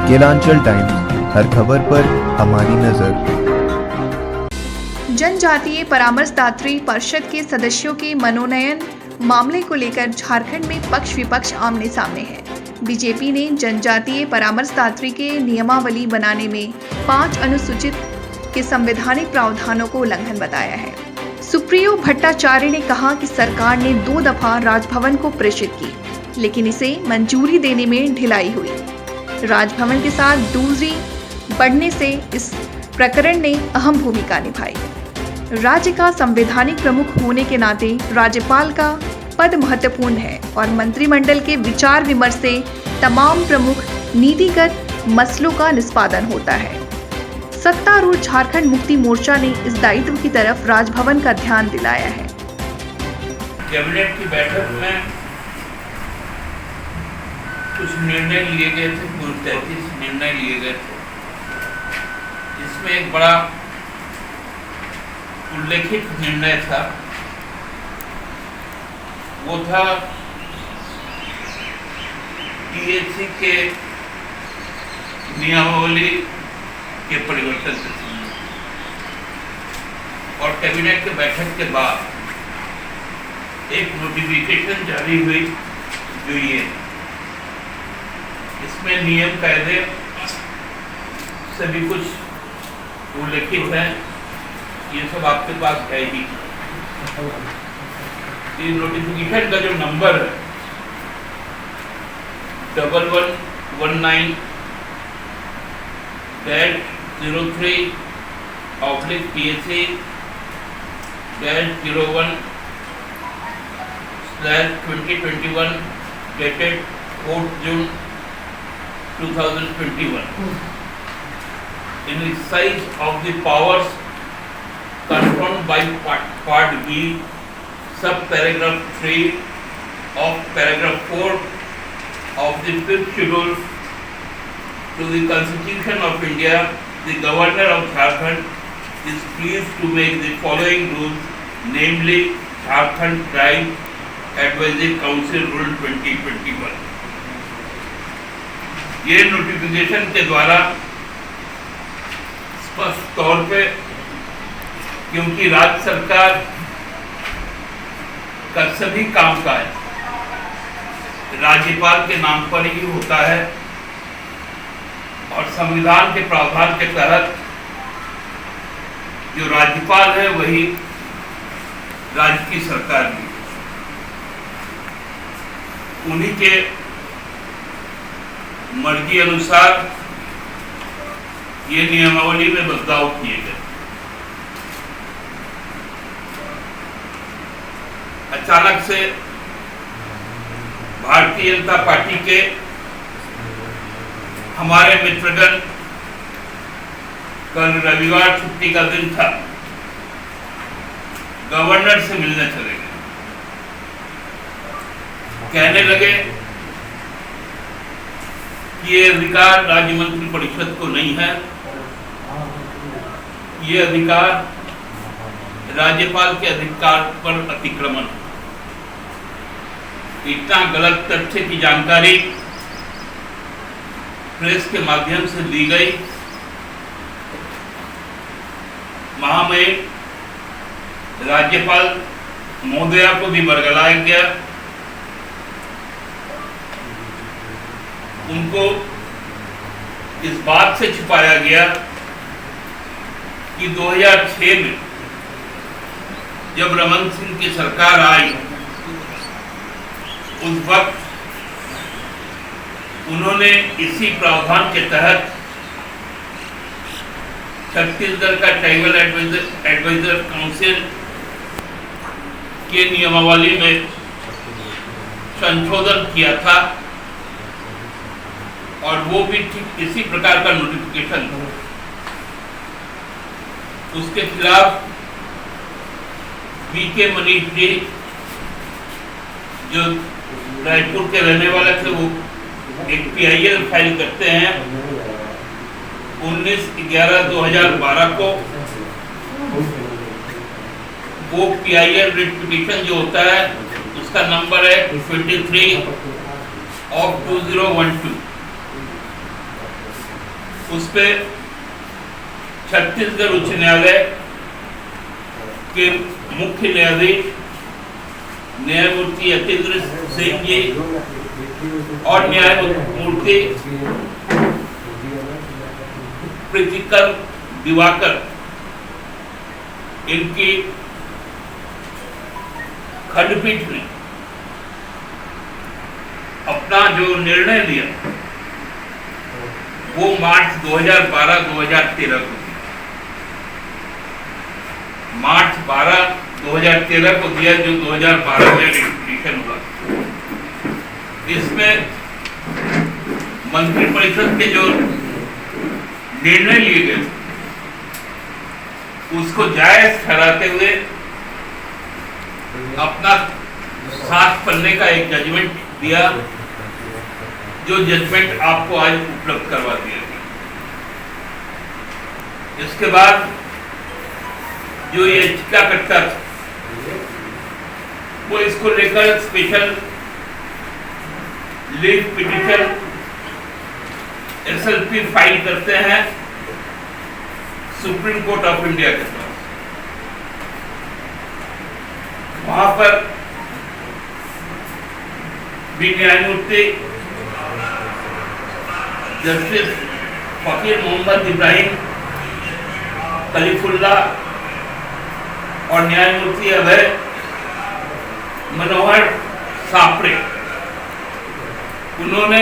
Kelanchal times, हर खबर पर हमारी नजर। जनजातीय परामर्शदात्री परिषद के सदस्यों के मनोनयन मामले को लेकर झारखंड में पक्ष विपक्ष आमने सामने है। बीजेपी ने जनजातीय परामर्शदात्री के नियमावली बनाने में 5 अनुसूचित के संवैधानिक प्रावधानों को उल्लंघन बताया है। सुप्रियो भट्टाचार्य ने कहा कि सरकार ने 2 दफा राजभवन को प्रेषित की, लेकिन इसे मंजूरी देने में ढिलाई हुई। राजभवन के साथ दूरी बढ़ने से इस प्रकरण ने अहम भूमिका निभाई। राज्य का संवैधानिक प्रमुख होने के नाते राज्यपाल का पद महत्वपूर्ण है और मंत्रिमंडल के विचार विमर्श से तमाम प्रमुख नीतिगत मसलों का निष्पादन होता है। सत्तारूढ़ झारखंड मुक्ति मोर्चा ने इस दायित्व की तरफ राजभवन का ध्यान दिलाया है। कैबिनेट की बैठक में कुछ निर्णय लिए गए थे, कुल 33 निर्णय लिए गए थे। इसमें एक बड़ा उल्लेखित निर्णय था, वो था टीएसी के नियमावली के परिवर्तन से और कैबिनेट के बैठक के बाद एक नोटिफिकेशन जारी हुई जो ये इसमें नियम कायदे सभी कुछ उल्लेखित है। ये सब आपके पास है ही। ये नोटिफिकेशन का जो नंबर है 11-03/03/01/2021 dated 4th June 2021 in exercise of the powers confirmed by Part B, subparagraph 3 of paragraph 4 of the 5th schedule to the Constitution of India, the Governor of Jharkhand is pleased to make the following rules, namely Jharkhand Tribe Advisory Council Rule 2021। ये notification के द्वारा स्पष्ट तौर पे, क्योंकि राज्य सरकार का सभी कामकाज राज्यपाल के नाम पर ही होता है और संविधान के प्रावधान के तहत जो राज्यपाल है वही राज्य की सरकार भी, उन्हीं के मर्जी अनुसार ये नियमावली में बदलाव किए गए। अचानक से भारतीय जनता पार्टी के हमारे मित्रगण कल रविवार छुट्टी का दिन था, गवर्नर से मिलने चले गए। कहने लगे कि ये अधिकार राज्य मंत्री परिषद को नहीं है, ये अधिकार राज्यपाल के अधिकार पर अतिक्रमण है। इतना गलत तथ्य की जानकारी प्रेस के माध्यम से दी गई। महामहिम राज्यपाल महोदया को भी बरगलाया गया। उनको इस बात से छिपाया गया कि 2006 में जब रमन सिंह की सरकार आई, उस वक्त उन्होंने इसी प्रावधान के तहत छत्तीसगढ़ का ट्राइबल एडवाइजर काउंसिल के नियमावली में संशोधन किया था और वो भी ठीक इसी प्रकार का नोटिफिकेशन था। उसके खिलाफ बीके मनीष जी जो रायपुर के रहने वाले थे, वो एक PIL फाइल करते हैं 19/11/2012 को। वो PIL रिट पिटीशन जो होता है उसका नंबर है 23/2012। उस पे छत्तीसगढ़ उच्च न्यायालय के मुख्य न्यायाधीश न्यायमूर्ति यतीन्द्र सिंह जी और न्यायमूर्ति प्रीतिकर दिवाकर इनकी खंडपीठ ने अपना जो निर्णय लिया वो मार्च 2012-2013 को दिया। मार्च 12-2013 को दिया, जो 2012 में रिपीटिशन हुआ। इसमें मंत्रिपरिषद के जो निर्णय लिए गए उसको जायज ठहराते हुए अपना 7 पन्ने का एक जजमेंट दिया, जो जजमेंट आपको आज उपलब्ध करवा दिया गया। इसके बाद जो ये याचिकाकर्ता था वो इसको लेकर special leave petition SLP file करते हैं सुप्रीम कोर्ट ऑफ इंडिया के पास। वहां पर भी न्यायमूर्ति जस्टिस फकीर मोहम्मद इब्राहिम कलीफुल्ला और न्यायमूर्ति अभय मनोहर सापरे, उन्होंने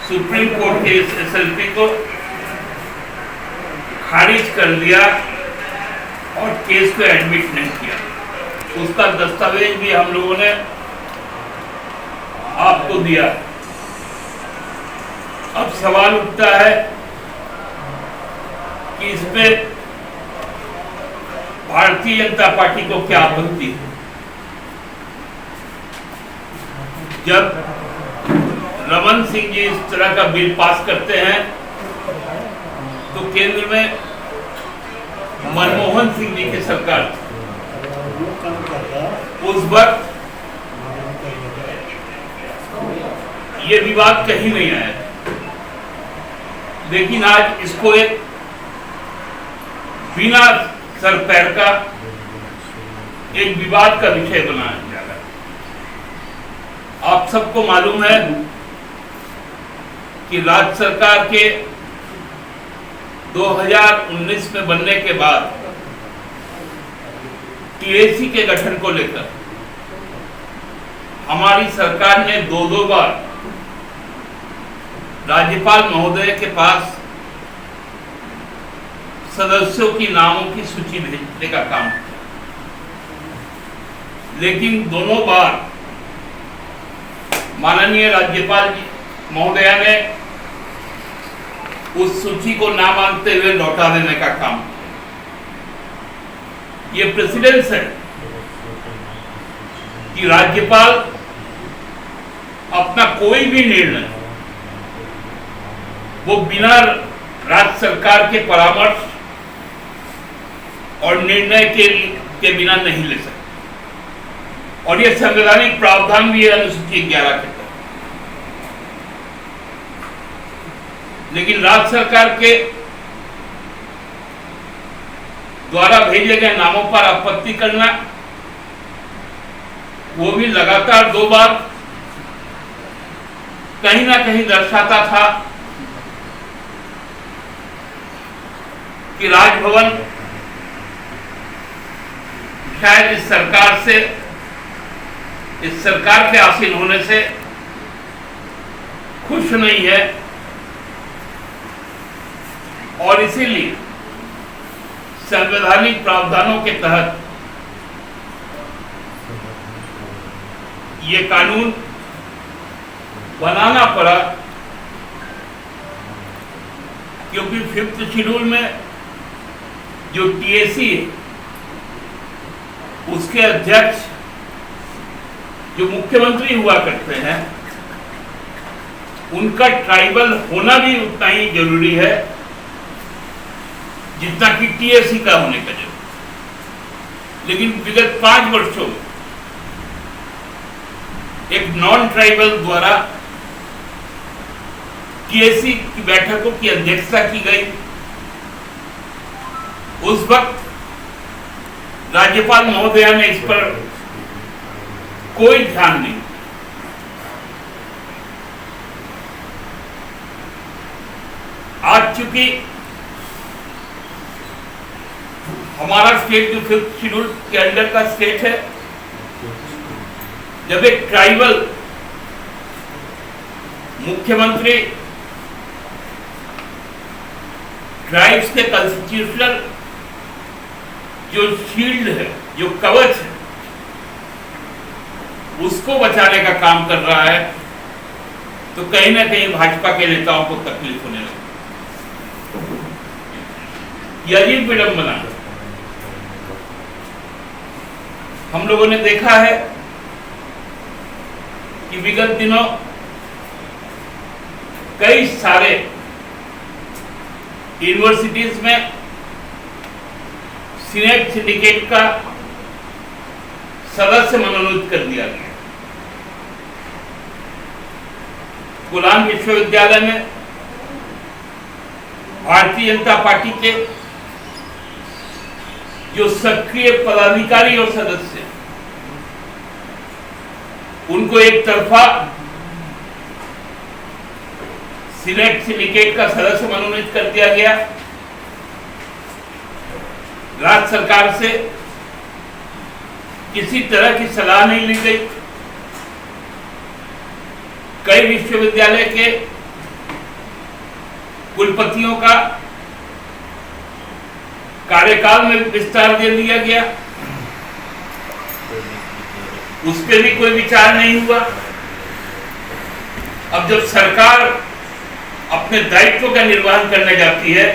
सुप्रीम कोर्ट के इस SLP को खारिज कर दिया और केस को एडमिट नहीं किया। उसका दस्तावेज भी हम लोगों ने आपको दिया। अब सवाल उठता है कि इस पे भारतीय जनता पार्टी को क्या आपत्ति है। जब रमन सिंह जी इस तरह का बिल पास करते हैं तो केंद्र में मनमोहन सिंह जी की सरकार थी। उस वक्त ये विवाद कहीं नहीं आया, लेकिन आज इसको एक बिना सर पैर का एक विवाद का विषय बनाया जा रहा है। आप सबको मालूम है कि राज्य सरकार के 2019 में बनने के बाद TAC के गठन को लेकर हमारी सरकार ने 2 बार राज्यपाल महोदय के पास सदस्यों की नामों की सूची भेजने का काम किया, लेकिन दोनों बार माननीय राज्यपाल जी महोदया ने उस सूची को ना मानते हुए लौटा देने का काम किया। ये प्रेसिडेंस है कि राज्यपाल अपना कोई भी निर्णय वो बिना राज्य सरकार के परामर्श और निर्णय के बिना नहीं ले सकते, और ये संवैधानिक प्रावधान भी है अनुसूची 11 के तहत। लेकिन राज्य सरकार के द्वारा भेजे गए नामों पर आपत्ति करना, वो भी लगातार 2 बार, कहीं ना कहीं दर्शाता था कि राजभवन शायद इस सरकार के आसीन होने से खुश नहीं है, और इसीलिए संवैधानिक प्रावधानों के तहत ये कानून बनाना पड़ा, क्योंकि 5th शेड्यूल में जो TAC है उसके अध्यक्ष जो मुख्यमंत्री हुआ करते हैं, उनका ट्राइबल होना भी उतना ही जरूरी है जितना कि TAC का होने का जरूरी। लेकिन विगत 5 वर्षों में एक नॉन ट्राइबल द्वारा टीएसी की बैठकों की अध्यक्षता की गई। उस वक्त राज्यपाल महोदया ने इस पर कोई ध्यान नहीं। आज चूंकि हमारा स्टेट जो 5th शेड्यूल के अंडर का स्टेट है, जब एक ट्राइबल मुख्यमंत्री ट्राइब्स के कॉन्स्टिट्यूशनल जो शील्ड है, जो कवच है, उसको बचाने का काम कर रहा है, तो कहीं ना कहीं भाजपा के नेताओं को तकलीफ होने लगी। यह अजीब विडंबना है। हम लोगों ने देखा है कि विगत दिनों कई सारे यूनिवर्सिटीज में सीनेट सिंडिकेट का सदस्य मनोनीत कर दिया गया। गुलाम विश्वविद्यालय में भारतीय जनता पार्टी के जो सक्रिय पदाधिकारी और सदस्य, उनको एक तरफा सीनेट सिंडिकेट का सदस्य मनोनीत कर दिया गया। राज्य सरकार से किसी तरह की सलाह नहीं ली गई। कई विश्वविद्यालय के कुलपतियों का कार्यकाल में विस्तार दे दिया गया, उस पर भी कोई विचार नहीं हुआ। अब जब सरकार अपने दायित्व का निर्वहन करने जाती है,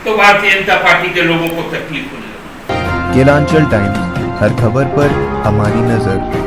तो भारतीय जनता पार्टी के लोगों को तकलीफ होने लगती है। केलांचल टाइम्स, हर खबर पर हमारी नजर।